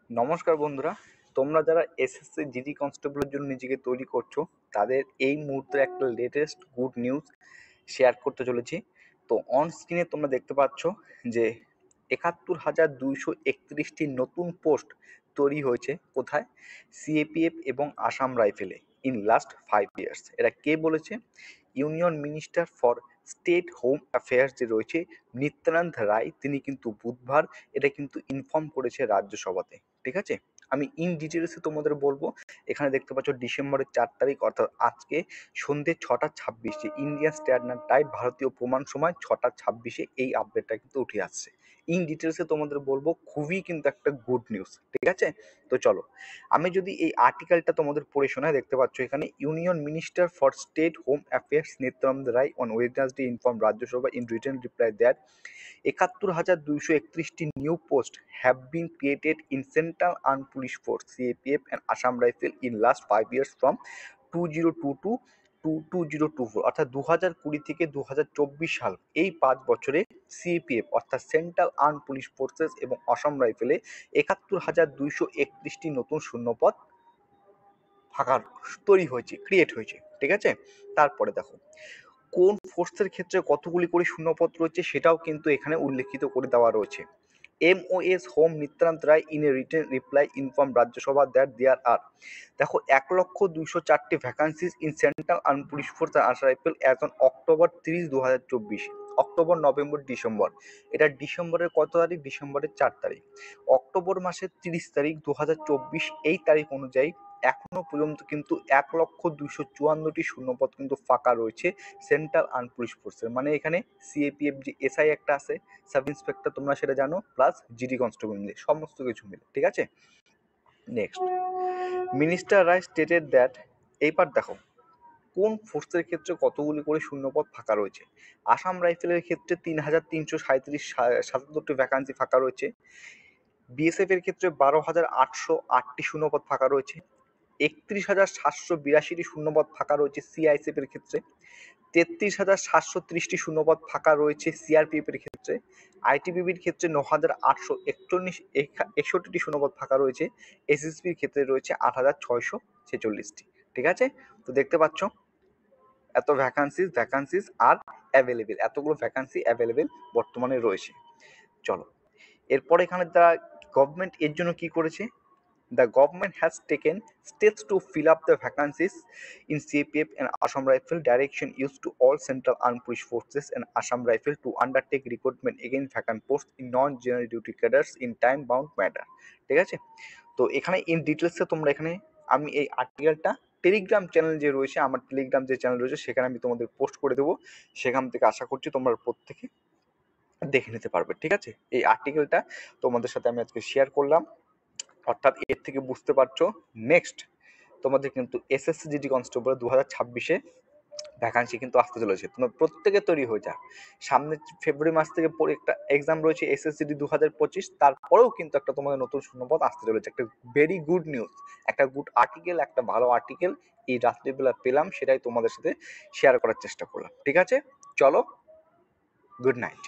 নমস্কার বন্ধুরা, তোমরা যারা এসএসসি জিডি কনস্টেবলের জন্য নিজেকে তৈরি করছো তাদের এই মুহূর্তে একটা লেটেস্ট গুড নিউজ শেয়ার করতে চলেছি। তো অন স্ক্রিনে তোমরা দেখতে পাচ্ছ যে ৭১,২৩১টি নতুন পোস্ট তৈরি হয়েছে। কোথায়? সিএপিএফ এবং আসাম রাইফেলে ইন লাস্ট 5 ইয়ার্স। এরা কে বলেছে? Union minister for state home affairs যে রয়েছে নিত্যানন্দ রায়, তিনি কিন্তু বুধবার এটা কিন্তু ইনফর্ম করেছে রাজ্যসভাতে। ঠিক আছে, আমি ইন ডিটেলসে তোমাদের বলবো। এখানে দেখতে পাচ্ছ ডিসেম্বরের 4 তারিখ অর্থাৎ আজকে সন্ধ্যে 6টা 26 ইন্ডিয়ান স্ট্যান্ডার্ড টাইম ভারতীয় প্রমাণ সময় 6টা 26 এই আপডেটটা কিন্তু উঠে আসছে। ইন ডিটেলসে তোমাদের বলবো, খুবই কিন্তু একটা গুড নিউজ। ঠিক আছে, তো চলো আমি যদি এই আর্টিকেলটা তোমাদের পড়ে শোনাই। দেখতে পাচ্ছ এখানে union minister for state home affairs Nityananda Rai on Wednesday inform Rajya Sabha in written reply that ৭১,২৩১টি new post have been created in Central Armed Police Force CAPF and Assam Rifle in last 5 years from 2022 to 2024 অর্থাৎ 2020 থেকে 2024 সাল, এই 5 বছরে CAPF অর্থাৎ central arm police forces এবং আসাম রাইফেলে ৭১,২৩১টি নতুন শূন্যপদ ফাঁকা তৈরি হয়েছে, ক্রিয়েট হয়েছে। ঠিক আছে, তারপরে দেখো কোন ফোর্সের ক্ষেত্রে কতগুলি করে শূন্যপদ রয়েছে সেটাও কিন্তু এখানে উল্লেখিত করে দেওয়া রয়েছে। MOS home Nityananda Rai in a written reply inform Rajya Sabha that there are, দেখো ১,২০৪টি vacancies in central arm police force আর Assam rifle as on October 30, 2024। October, November, December, এটা ডিসেম্বরের কত তারিখ? ডিসেম্বরের 4 তারিখ। অক্টোবর মাসের 30 তারিখ 2024 এই তারিখ অনুযায়ী এখনো পর্যন্ত কিন্তু ১,২৫৪টি শূন্যপদ কিন্তু ফাঁকা রয়েছে সেন্ট্রাল আর্ম পুলিশ ফোর্সের। মানে এখানে সিএপিএফ যে এসআই একটা আছে, সাব ইন্সপেক্টর, তোমরা সেটা জানো, প্লাস জিডি কনস্টেবল মিলে সমস্ত কিছু মিলে। ঠিক আছে, next minister Roy stated that, এইবার দেখো কোন ফোর্সের ক্ষেত্রে কতগুলি করে শূন্যপদ ফাঁকা রয়েছে। আসাম রাইফেলের ক্ষেত্রে ৩,৩৭৭টি ভ্যাকান্সি ফাঁকা রয়েছে। বিএসএফ এর ক্ষেত্রে ১২,৮০৮টি শূন্যপদ ফাঁকা রয়েছে। ৩১,৭৮২টি শূন্যপদ ফাঁকা রয়েছে সিআইএসএফ এর ক্ষেত্রে। ৩৩,৭৩০টি শূন্যপদ ফাঁকা রয়েছে সিআরপিএফ এর ক্ষেত্রে। আইটিবিবির ক্ষেত্রে ৯,৮৬১টি শূন্যপদ ফাঁকা রয়েছে। এসএসবির ক্ষেত্রে রয়েছে ৮,৬৪৬টি। ঠিক আছে, তো দেখতে পাচ্ছ এত ভ্যাকান্সিস আর অ্যাভেলেবেল, এতগুলো ভ্যাকান্সি অ্যাভেলেবেল বর্তমানে রয়েছে। চলো এরপর এখানে তারা গভর্নমেন্ট এর জন্য কি করেছে। The government has taken steps to fill up the vacancies in CAPF and Assam Rifle. Direction used to all Central Armed Police Forces and Assam Rifle to undertake recruitment against vacant posts in non-general duty cadres in time-bound manner. ঠিক আছে, তো এখানে in ডিটেলসে তোমরা এখানে আমি এই আর্টিকেলটা Telegram channel যে রয়েছে, আমার টেলিগ্রাম যে চ্যানেল রয়েছে সেখানে আমি তোমাদের পোস্ট করে দেবো। সেখান থেকে আশা করছি তোমরা প্রত্যেকে দেখে নিতে পারবে। ঠিক আছে, এই আর্টিকেলটা তোমাদের সাথে আমি আজকে শেয়ার করলাম। অর্থাৎ এর থেকে বুঝতে পারছো নেক্সট তোমাদের কিন্তু এসএসসি জিডি কনস্টেবল 2026-এ ভ্যাকান্সি কিন্তু আসতে চলেছে। তোমরা প্রত্যেকে তৈরি হয়ে যাও। সামনে ফেব্রুয়ারি মাস থেকে একটা এক্সাম রয়েছে এসএসসিডি 2025, তারপরেও কিন্তু একটা তোমাদের নতুন শূন্যপদ আসতে চলেছে। একটা ভেরি গুড নিউজ, একটা গুড আর্টিকেল, একটা ভালো আর্টিকেল এই রাত্রিবেলা পেলাম, সেটাই তোমাদের সাথে শেয়ার করার চেষ্টা করলাম। ঠিক আছে, চলো, গুড নাইট।